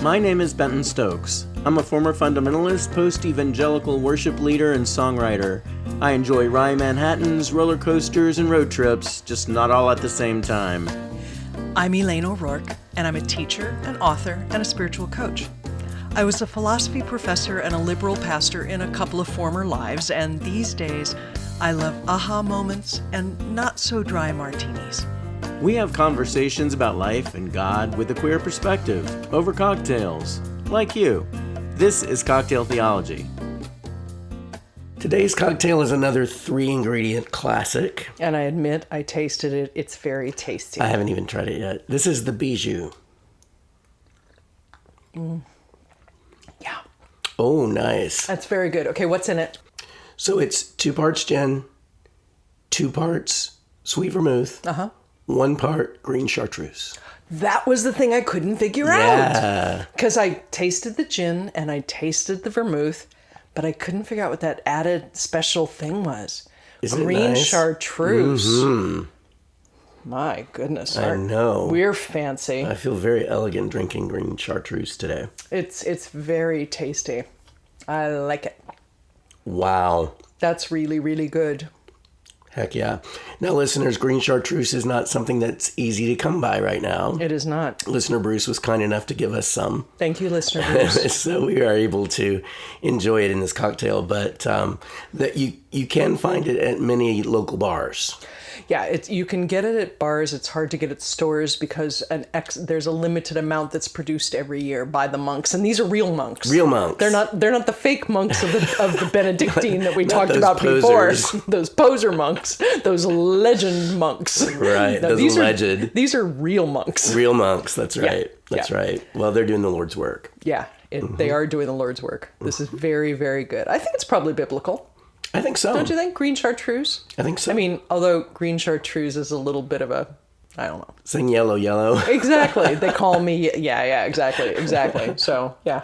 My name is Benton Stokes. I'm a former fundamentalist, post-evangelical worship leader, and songwriter. I enjoy wry Manhattans, roller coasters, and road trips, just not all at the same time. I'm Elane O'Rourke, and I'm a teacher, an author, and a spiritual coach. I was a philosophy professor and a liberal pastor in a couple of former lives, and these days, I love aha moments and not-so-dry martinis. We have conversations about life and God with a queer perspective, over cocktails, like you. This is Cocktail Theology. Today's cocktail is another 3-ingredient classic. And I admit, I tasted it. It's very tasty. I haven't even tried it yet. This is the Bijou. Yeah. Oh, nice. That's very good. Okay, what's in it? So it's 2 parts gin, 2 parts sweet vermouth, 1 part green chartreuse. That was the thing I couldn't figure out. Because I tasted the gin and I tasted the vermouth, but I couldn't figure out what that added special thing was. Isn't green it nice? chartreuse. Mm-hmm. My goodness. I know. We're fancy. I feel very elegant drinking green chartreuse today. It's very tasty. I like it. Wow. That's really, really good. Heck yeah. Now, listeners, green chartreuse is not something that's easy to come by right now. It is not. Listener Bruce was kind enough to give us some. Thank you, listener Bruce. So we are able to enjoy it in this cocktail, but that you can find it at many local bars. Yeah, you can get it at bars. It's hard to get at stores because there's a limited amount that's produced every year by the monks, and these are real monks. Real monks. They're not the fake monks of the Benedictine that we talked those about posers. before. Those poser monks, those legend monks. Right, No, those alleged. These are real monks. Real monks. That's right. Yeah. That's Yeah. right. Well, they're doing the Lord's work. Yeah, they are doing the Lord's work. This is very, very good. I think it's probably biblical. I think so. Don't you think? Green chartreuse? I think so. I mean, although green chartreuse is a little bit of a, I don't know. Sing yellow, yellow. Exactly. They call me, yeah, exactly. So, yeah.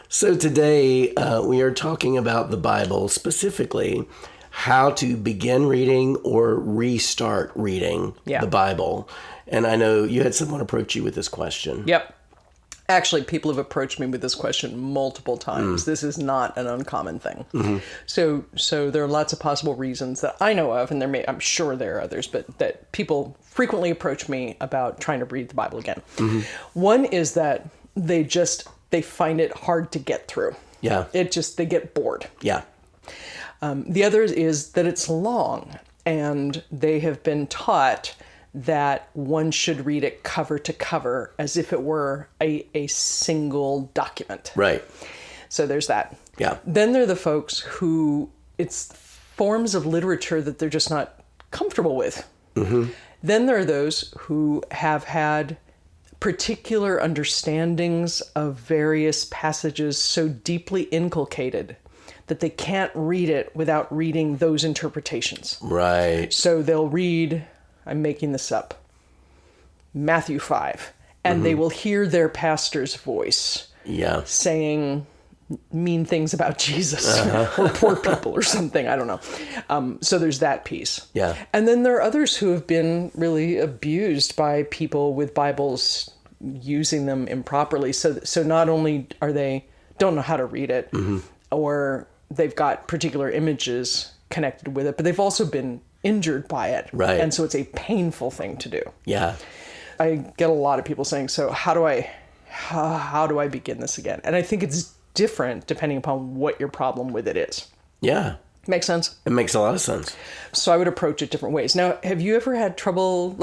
So today we are talking about the Bible, specifically how to begin reading or restart reading the Bible. And I know you had someone approach you with this question. Yep. Actually, people have approached me with this question multiple times. This is not an uncommon thing. Mm-hmm. So there are lots of possible reasons that I know of, and I'm sure there are others, but that people frequently approach me about trying to read the Bible again. Mm-hmm. One is that they find it hard to get through. Yeah. They get bored. Yeah. The other is that it's long, and they have been taught that one should read it cover to cover as if it were a single document. Right. So there's that. Yeah. Then there are the folks who it's forms of literature that they're just not comfortable with. Mm-hmm. Then there are those who have had particular understandings of various passages so deeply inculcated that they can't read it without reading those interpretations. Right. So they'll read, I'm making this up, Matthew 5, and they will hear their pastor's voice saying mean things about Jesus or poor people or something. I don't know. So there's that piece. Yeah. And then there are others who have been really abused by people with Bibles using them improperly. So not only are they don't know how to read it or they've got particular images connected with it, but they've also been injured by it. Right. And so it's a painful thing to do. Yeah. I get a lot of people saying, so how do I begin this again? And I think it's different depending upon what your problem with it is. Yeah. Makes sense? It makes a lot of sense. So I would approach it different ways. Now, have you ever had trouble,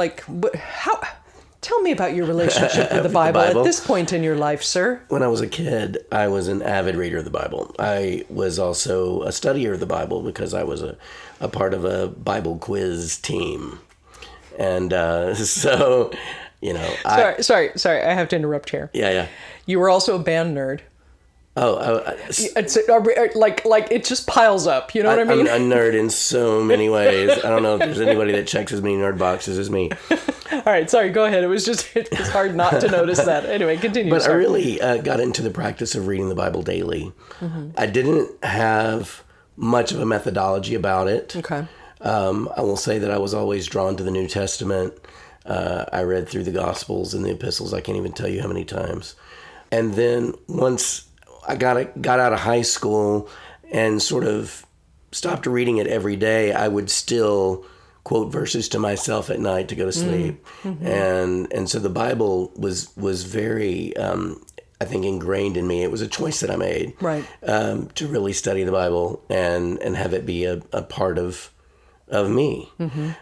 tell me about your relationship with the Bible at this point in your life, sir. When I was a kid, I was an avid reader of the Bible. I was also a studier of the Bible because I was a part of a Bible quiz team. And so, you know... Sorry, I have to interrupt here. Yeah. You were also a band nerd. It's like it just piles up. You know what I mean? I'm a nerd in so many ways. I don't know if there's anybody that checks as many nerd boxes as me. All right, sorry, go ahead. It's hard not to notice that. Anyway, continue. But I really got into the practice of reading the Bible daily. Mm-hmm. I didn't have much of a methodology about it. Okay. I will say that I was always drawn to the New Testament. I read through the Gospels and the epistles. I can't even tell you how many times. And then once I got out of high school and sort of stopped reading it every day, I would still quote verses to myself at night to go to sleep. And so the Bible was very, I think, ingrained in me. It was a choice that I made, right, to really study the Bible and have it be a part of me.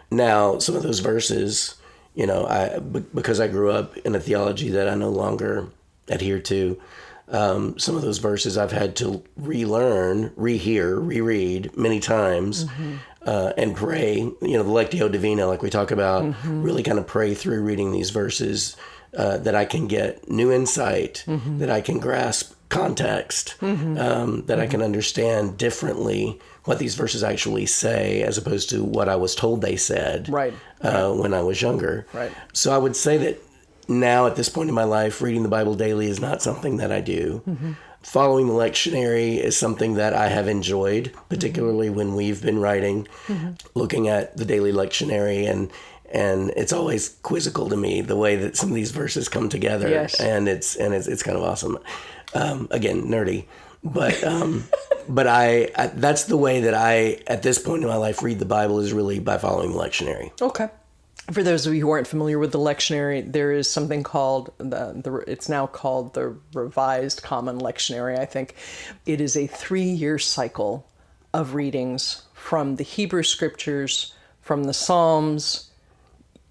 Now, some of those verses, because I grew up in a theology that I no longer adhere to, some of those verses I've had to relearn, rehear, reread many times, and pray, the Lectio Divina, like we talk about, really kind of pray through reading these verses, that I can get new insight, that I can grasp context, that I can understand differently what these verses actually say as opposed to what I was told they said, right. When I was younger. Right. So I would say that now at this point in my life, reading the Bible daily is not something that I do. Following the lectionary is something that I have enjoyed, particularly when we've been writing, looking at the daily lectionary, and it's always quizzical to me the way that some of these verses come together. Yes. And it's kind of awesome. Again, nerdy, but I that's the way that I at this point in my life read the Bible, is really by following the lectionary. Okay. For those of you who aren't familiar with the lectionary, there is something called it's now called the Revised Common Lectionary, I think. It is a 3-year cycle of readings from the Hebrew Scriptures, from the Psalms,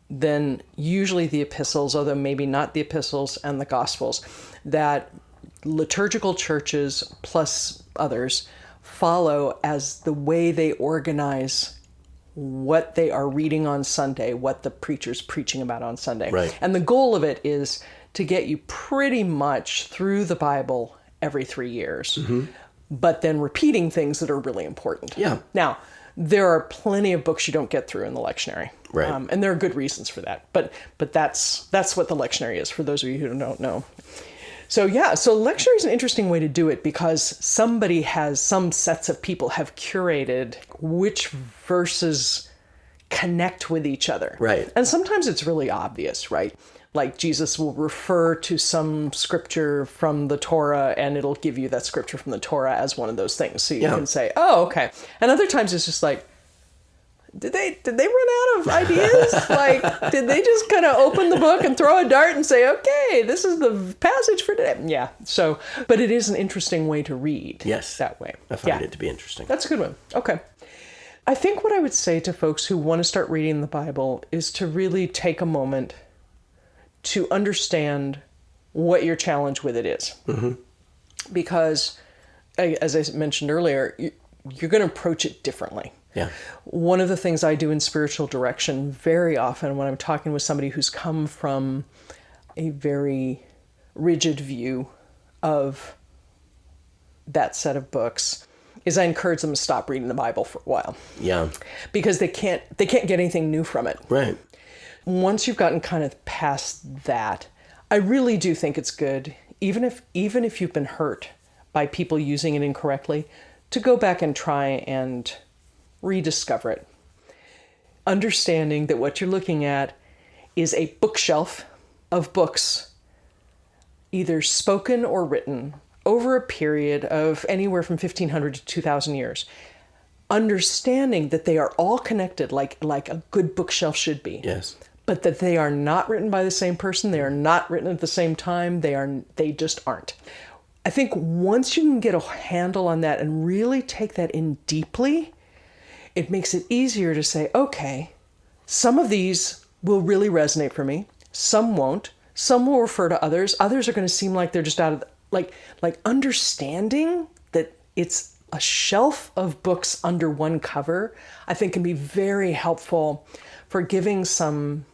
then usually the epistles, although maybe not the epistles, and the Gospels, that liturgical churches plus others follow as the way they organize what they are reading on Sunday, what the preacher's preaching about on Sunday. Right. And the goal of it is to get you pretty much through the Bible every 3 years, but then repeating things that are really important. Yeah. Now, there are plenty of books you don't get through in the lectionary. Right. And there are good reasons for that. But that's what the lectionary is, for those of you who don't know. So lectionary is an interesting way to do it, because some sets of people have curated which verses connect with each other. Right. And sometimes it's really obvious, right? Like Jesus will refer to some scripture from the Torah, and it'll give you that scripture from the Torah as one of those things. So you can say, oh, okay. And other times it's just like, did they run out of ideas? Like, did they just kind of open the book and throw a dart and say, okay, this is the passage for today? Yeah. So, but it is an interesting way to read. Yes. That way. I find it to be interesting. That's a good one. Okay. I think what I would say to folks who want to start reading the Bible is to really take a moment to understand what your challenge with it is. Because, as I mentioned earlier, you're going to approach it differently. Yeah. One of the things I do in spiritual direction very often when I'm talking with somebody who's come from a very rigid view of that set of books is I encourage them to stop reading the Bible for a while. Yeah. Because they can't get anything new from it. Right. Once you've gotten kind of past that, I really do think it's good, even if you've been hurt by people using it incorrectly, to go back and try and rediscover it. Understanding that what you're looking at is a bookshelf of books, either spoken or written, over a period of anywhere from 1,500 to 2,000 years. Understanding that they are all connected like a good bookshelf should be. Yes. But that they are not written by the same person, they are not written at the same time, they just aren't. I think once you can get a handle on that and really take that in deeply, it makes it easier to say, okay, some of these will really resonate for me, some won't, some will refer to others are going to seem like they're just out of, like understanding that it's a shelf of books under one cover, I think can be very helpful for giving some,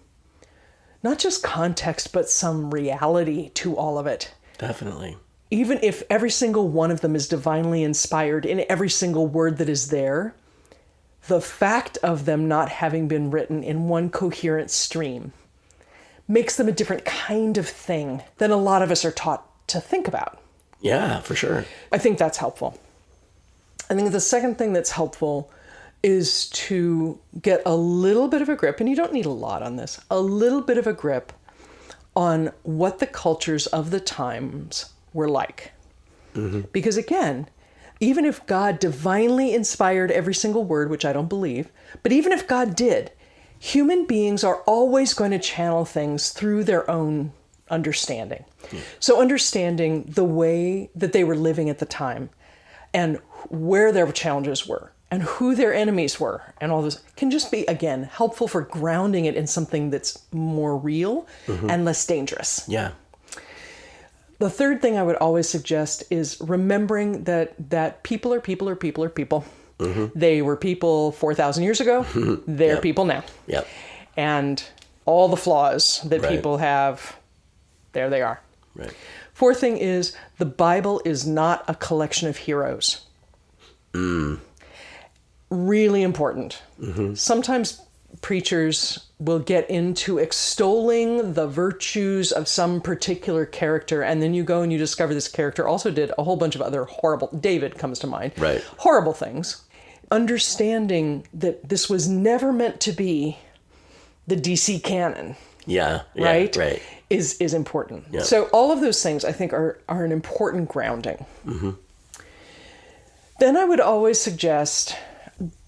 not just context, but some reality to all of it. Definitely. Even if every single one of them is divinely inspired in every single word that is there, the fact of them not having been written in one coherent stream makes them a different kind of thing than a lot of us are taught to think about. Yeah, for sure. I think that's helpful. I think the second thing that's helpful is to get a little bit of a grip, and you don't need a lot on this, a little bit of a grip on what the cultures of the times were like. Because again, even if God divinely inspired every single word, which I don't believe, but even if God did, human beings are always going to channel things through their own understanding. So understanding the way that they were living at the time and where their challenges were and who their enemies were and all this can just be, again, helpful for grounding it in something that's more real and less dangerous. Yeah. The third thing I would always suggest is remembering that people are people are people are people. They were people 4,000 years ago. They're people now. Yep. And all the flaws that Right. people have, there they are. Right. Fourth thing is the Bible is not a collection of heroes. Really important. Sometimes preachers will get into extolling the virtues of some particular character, and then you go and you discover this character also did a whole bunch of other horrible, David comes to mind, Right. horrible things. Understanding that this was never meant to be the DC canon, Yeah. right? Right. Is important. Yeah. So all of those things I think are an important grounding. Then I would always suggest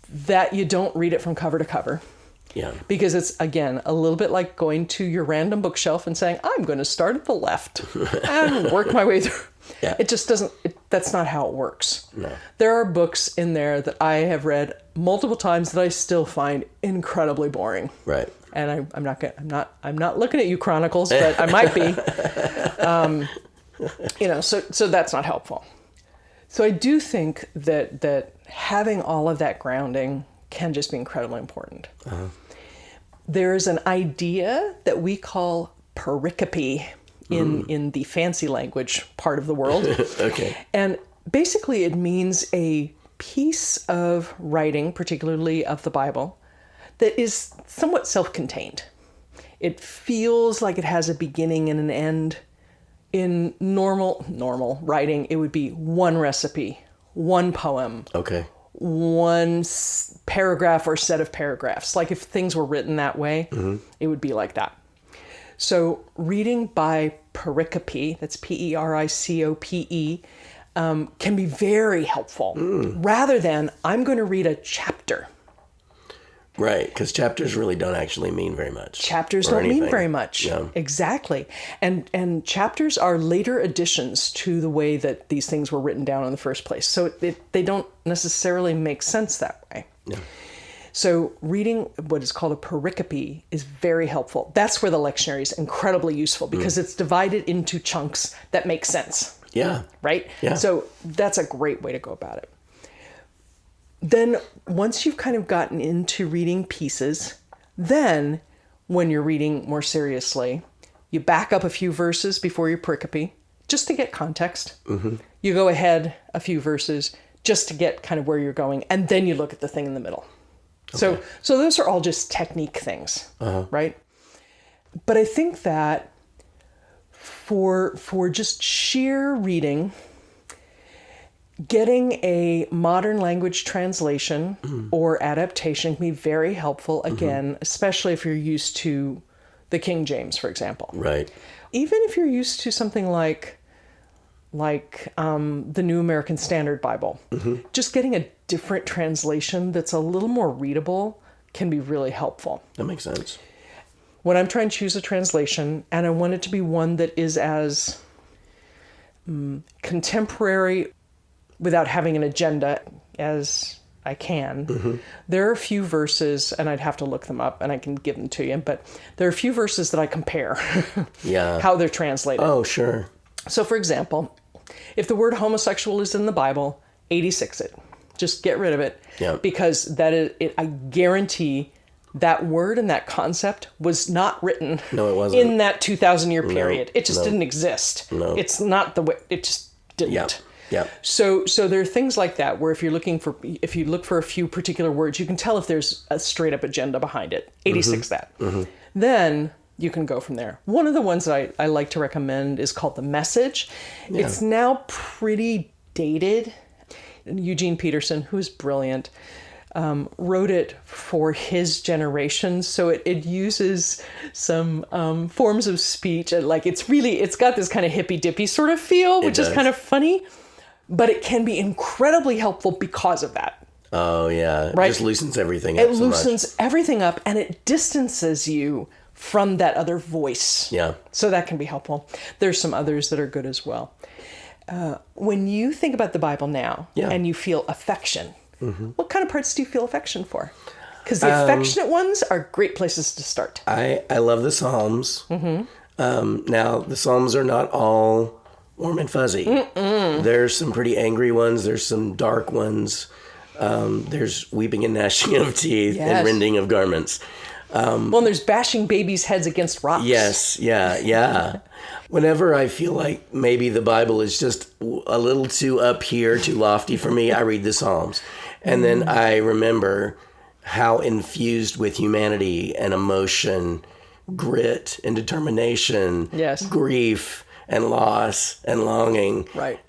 that you don't read it from cover to cover. Yeah. Because it's, again, a little bit like going to your random bookshelf and saying, I'm going to start at the left and work my way through. Yeah. It just doesn't, that's not how it works. No. There are books in there that I have read multiple times that I still find incredibly boring. Right. And I'm not looking at you, Chronicles, but I might be. So that's not helpful. So I do think that having all of that grounding can just be incredibly important. There is an idea that we call pericope in the fancy language part of the world. Okay. And basically it means a piece of writing, particularly of the Bible, that is somewhat self-contained. It feels like it has a beginning and an end. In normal writing, it would be one recipe, one poem, Okay. one paragraph or set of paragraphs. Like if things were written that way, it would be like that. So reading by pericope, that's Pericope, can be very helpful rather than I'm going to read a chapter. Right, because chapters really don't actually mean very much. Chapters or don't mean anything. very much. Yeah. Exactly. And chapters are later additions to the way that these things were written down in the first place. So they don't necessarily make sense that way. Yeah. So reading what is called a pericope is very helpful. That's where the lectionary is incredibly useful because it's divided into chunks that make sense. Yeah. Right? Yeah. So that's a great way to go about it. Then once you've kind of gotten into reading pieces, then when you're reading more seriously, you back up a few verses before your pericope just to get context. You go ahead a few verses just to get kind of where you're going, and then you look at the thing in the middle. Okay. So those are all just technique things, right? But I think that for just sheer reading, getting a modern language translation or adaptation can be very helpful, again, especially if you're used to the King James, for example. Right. Even if you're used to something like the New American Standard Bible, just getting a different translation that's a little more readable can be really helpful. That makes sense. When I'm trying to choose a translation, and I want it to be one that is as contemporary without having an agenda as I can, there are a few verses, and I'd have to look them up and I can give them to you, but there are a few verses that I compare Yeah. how they're translated. Oh, sure. So for example, if the word homosexual is in the Bible, 86 it. Just get rid of it. Yeah. Because that is it, I guarantee that word and that concept was not written No, it wasn't. in that 2,000 year period. It just no. didn't exist. No. It's not the way, it just didn't. Yep. Yep. So there are things like that where if you look for a few particular words, you can tell if there's a straight up agenda behind it. 86 that. Then you can go from there. One of the ones that I like to recommend is called The Message. Yeah. It's now pretty dated. Eugene Peterson, who's brilliant, wrote it for his generation. So it uses some forms of speech. And like, it's got this kind of hippy dippy sort of feel, which is kind of funny, but it can be incredibly helpful because of that. Oh yeah. Right? It just loosens everything up It loosens everything up, and it distances you from that other voice. Yeah. So that can be helpful. There's some others that are good as well. When you think about the Bible now and you feel affection, what kind of parts do you feel affection for? Because the affectionate ones are great places to start. I love the Psalms. Now, the Psalms are not all warm and fuzzy. There's some pretty angry ones. There's some dark ones. There's weeping and gnashing of teeth and rending of garments. Well, and there's bashing babies' heads against rocks. Yes, yeah. Whenever I feel like maybe the Bible is just a little too up here, too lofty for me, I read the Psalms. And then I remember how infused with humanity and emotion, grit and determination, grief and loss and longing. Right.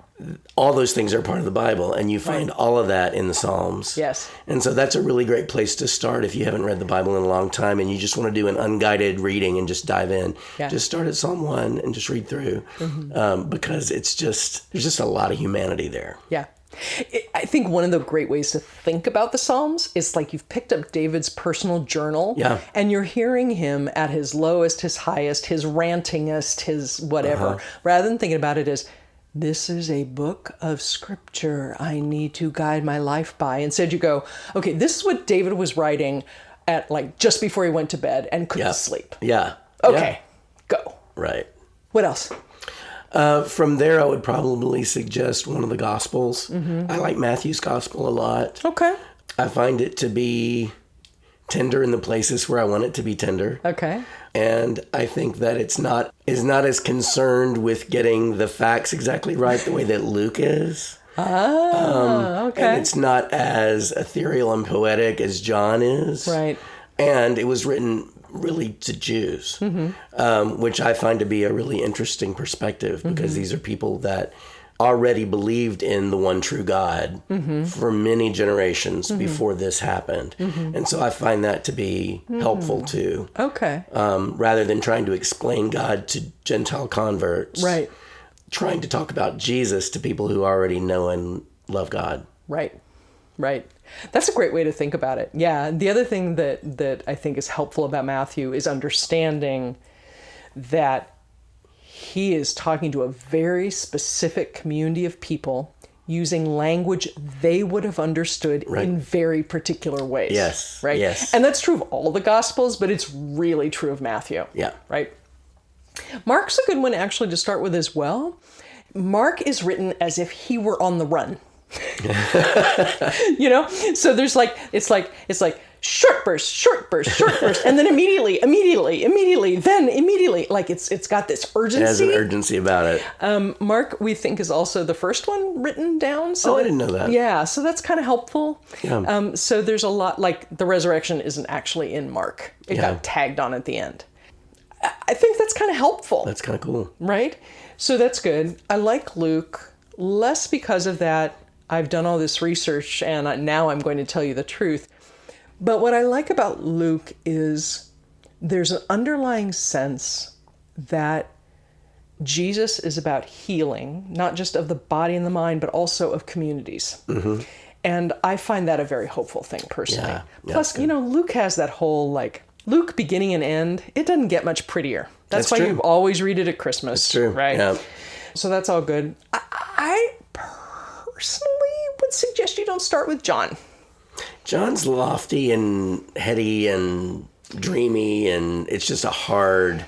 All those things are part of the Bible, and you find all of that in the Psalms. Yes. And so that's a really great place to start if you haven't read the Bible in a long time and you just want to do an unguided reading and just dive in. Yeah. Just start at Psalm 1 and just read through because there's just a lot of humanity there. Yeah. I think one of the great ways to think about the Psalms is like you've picked up David's personal journal and you're hearing him at his lowest, his highest, his rantingest, his whatever, rather than thinking about it as, this is a book of scripture I need to guide my life by. Instead you go, okay, this is what David was writing at like just before he went to bed and couldn't sleep. Yeah. Okay, go. Right. What else? From there, I would probably suggest one of the Gospels. I like Matthew's Gospel a lot. Okay. I find it to be tender in the places where I want it to be tender. Okay. And I think that it's not as concerned with getting the facts exactly right the way that Luke is. Okay. And it's not as ethereal and poetic as John is. Right. And it was written really to Jews, which I find to be a really interesting perspective because these are people that already believed in the one true God for many generations before this happened. And so I find that to be helpful too. Okay. Rather than trying to explain God to Gentile converts. Right. Trying to talk about Jesus to people who already know and love God. Right. Right. That's a great way to think about it. Yeah. The other thing that I think is helpful about Matthew is understanding that he is talking to a very specific community of people using language they would have understood in very particular ways. Yes. Right? Yes. And that's true of all the Gospels, but it's really true of Matthew. Yeah. Right? Mark's a good one actually to start with as well. Mark is written as if he were on the run. You know? So there's like, it's like short burst, and then immediately, then immediately. Like it's got this urgency. It has an urgency about it. Mark, we think, is also the first one written down. So I didn't know that. Yeah, so that's kind of helpful. Yeah. So there's a lot, like the resurrection isn't actually in Mark. It got tagged on at the end. I think that's kind of helpful. That's kind of cool. Right? So that's good. I like Luke, less because of that. I've done all this research and now I'm going to tell you the truth. But what I like about Luke is there's an underlying sense that Jesus is about healing, not just of the body and the mind, but also of communities. And I find that a very hopeful thing personally. Yeah, Plus, you know, Luke has that whole like, Luke beginning and end, it doesn't get much prettier. That's why you always read it at Christmas. That's true. Right? Yeah. So that's all good. I personally would suggest you don't start with John. John's lofty and heady and dreamy, and it's just a hard,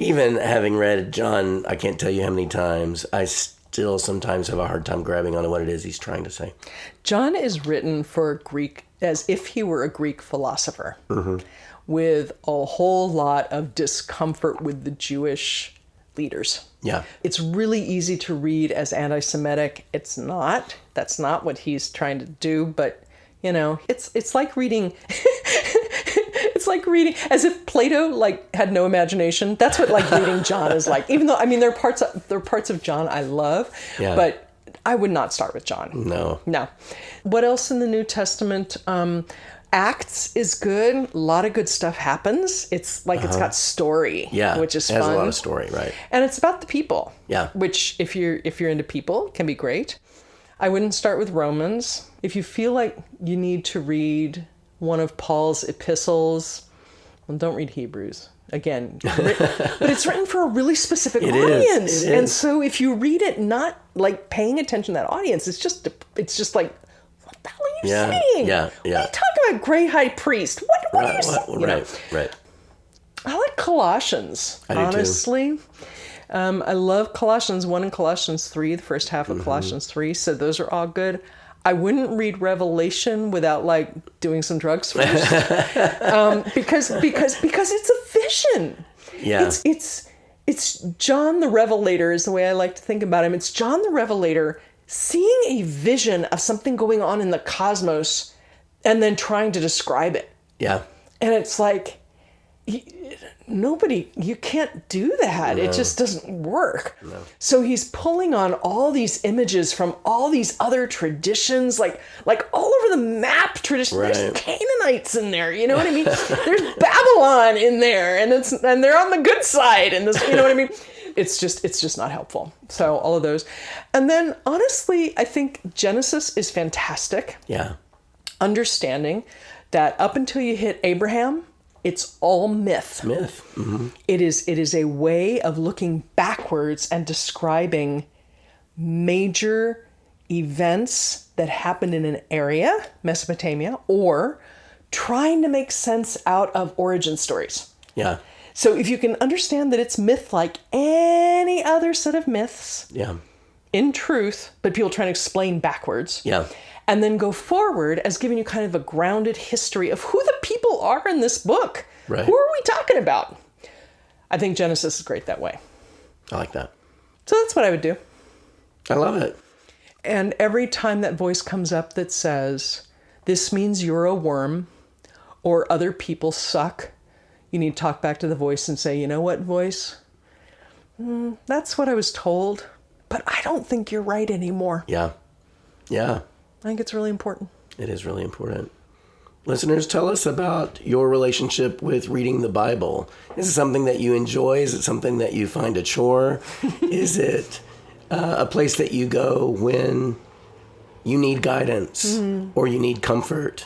even having read John, I can't tell you how many times, I still sometimes have a hard time grabbing onto what it is he's trying to say. John is written for Greek, as if he were a Greek philosopher, with a whole lot of discomfort with the Jewish leaders. Yeah. It's really easy to read as anti-Semitic. It's not. That's not what he's trying to do, but you know, it's like reading it's like reading as if Plato like had no imagination. That's what like reading John is like. Even though I mean there are parts of John I love, but I would not start with John. No. What else in the New Testament? Acts is good. A lot of good stuff happens. It's like it's got story, which is fun. It has a lot of story, right? And it's about the people, which if you're into people can be great. I wouldn't start with Romans. If you feel like you need to read one of Paul's epistles, well, don't read Hebrews. Again, but it's written for a really specific audience. It is. And so if you read it not like paying attention to that audience, it's just like, what the hell are you saying? Yeah. What are you talking about, gray high priest? What are you saying? Right. I like Colossians, honestly. I love Colossians 1 and Colossians 3, the first half of Colossians 3. So those are all good. I wouldn't read Revelation without like doing some drugs first, because it's a vision. Yeah, it's John the Revelator is the way I like to think about him. It's John the Revelator seeing a vision of something going on in the cosmos, and then trying to describe it. Yeah, and it's like you can't do that. No. It just doesn't work. No. So he's pulling on all these images from all these other traditions, like all over the map tradition. Right. There's Canaanites in there, you know what I mean? There's Babylon in there, and they're on the good side, and this, you know what I mean? It's just not helpful. So all of those. And then honestly, I think Genesis is fantastic. Yeah. Understanding that up until you hit Abraham, it's all myth. Mm-hmm. It is a way of looking backwards and describing major events that happened in an area, Mesopotamia, or trying to make sense out of origin stories. Yeah. So if you can understand that it's myth like any other set of myths, in truth, but people trying to explain backwards. Yeah. And then go forward as giving you kind of a grounded history of who the people are in this book. Right. Who are we talking about? I think Genesis is great that way. I like that. So that's what I would do. I love it. And every time that voice comes up that says, this means you're a worm or other people suck, you need to talk back to the voice and say, you know what, voice? That's what I was told, but I don't think you're right anymore. Yeah. Yeah. I think it's really important. It is really important. Listeners, tell us about your relationship with reading the Bible. Is it something that you enjoy? Is it something that you find a chore? Is it a place that you go when you need guidance or you need comfort?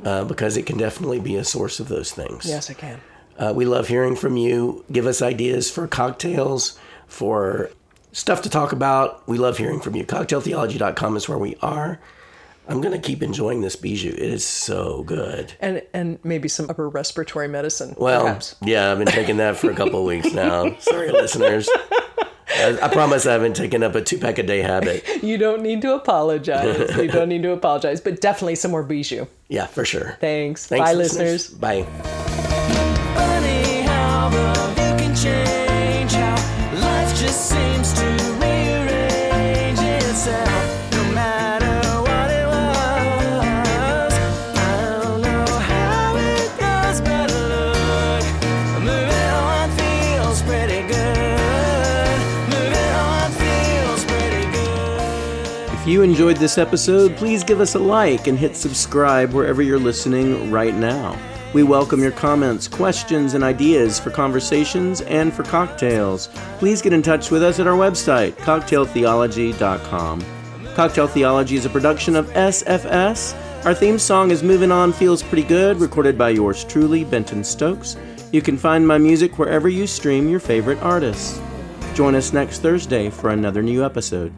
Because it can definitely be a source of those things. Yes, it can. We love hearing from you. Give us ideas for cocktails, for stuff to talk about. We love hearing from you. Cocktailtheology.com is where we are. I'm going to keep enjoying this Bijou. It is so good. And maybe some upper respiratory medicine, well, perhaps. Yeah, I've been taking that for a couple of weeks now. Sorry, listeners. I promise I haven't taken up a 2-pack a day habit. You don't need to apologize. But definitely some more Bijou. Yeah, for sure. Thanks. Bye, listeners. Bye. Funny how the view can change, how life just seems to rearrange itself. No matter what it was, I don't know how it goes, but look, moving on feels pretty good. Moving on feels pretty good. If you enjoyed this episode, please give us a like and hit subscribe wherever you're listening right now. We welcome your comments, questions, and ideas for conversations and for cocktails. Please get in touch with us at our website, cocktailtheology.com. Cocktail Theology is a production of SFS. Our theme song is Moving On Feels Pretty Good, recorded by yours truly, Benton Stokes. You can find my music wherever you stream your favorite artists. Join us next Thursday for another new episode.